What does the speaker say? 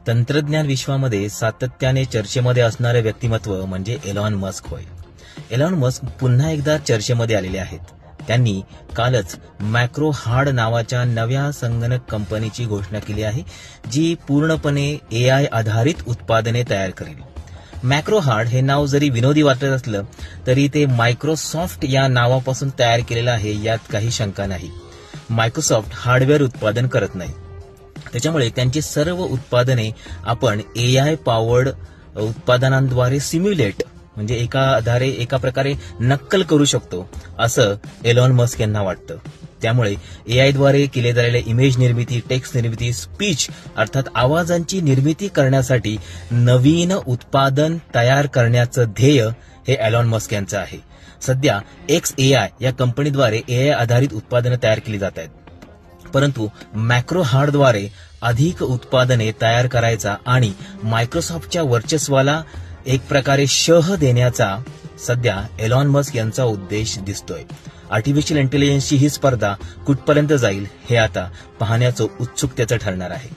तंत्रज्ञान विश्वामध्ये सातत्याने चर्चेमध्ये असणारे व्यक्तिमत्व म्हणजे एलॉन मस्क होय. एलॉन मस्क पुन्हा एकदा चर्चेमध्ये आलेले आहेत. त्यांनी कालच मॅक्रो हार्ड नावाच्या नव्या संगणक कंपनीची घोषणा केली आहे, जी पूर्णपणे AI आधारित उत्पादने तयार करेल. मॅक्रो हार्ड हे नाव जरी विनोदी वाटत असलं तरी ते मायक्रोसॉफ्ट या नावापासून तयार केलेलं आहे, यात काही शंका नाही. मायक्रोसॉफ्ट हार्डवेअर उत्पादन करत नाही, त्याच्यामुळे त्यांची सर्व उत्पादने आपण AI पॉवर्ड उत्पादनांद्वारे सिम्युलेट म्हणजे एका प्रकारे नक्कल करू शकतो, असं एलॉन मस्क यांना वाटतं. त्यामुळे AI द्वारे केले जाणारे इमेज निर्मिती, टेक्स्ट निर्मिती, स्पीच अर्थात आवाजांची निर्मिती करण्यासाठी नवीन उत्पादन तयार करण्याचं ध्येय हे एलॉन मस्क यांचं आहे. सध्या XAI या कंपनीद्वारे AI आधारित उत्पादनं तयार केली जात आहेत, परंतु मॅक्रो हार्डद्वारे अधिक उत्पादने तयार करायचा आणि मायक्रोसॉफ्टच्या वर्चस्वाला एक प्रकारे शह देण्याचा सध्या एलॉन मस्क यांचा उद्देश दिसतोय. आर्टिफिशियल इंटेलिजन्सची ही स्पर्धा कुठपर्यंत जाईल हे आता पाहण्याचं उत्सुकतेचं ठरणार आहे.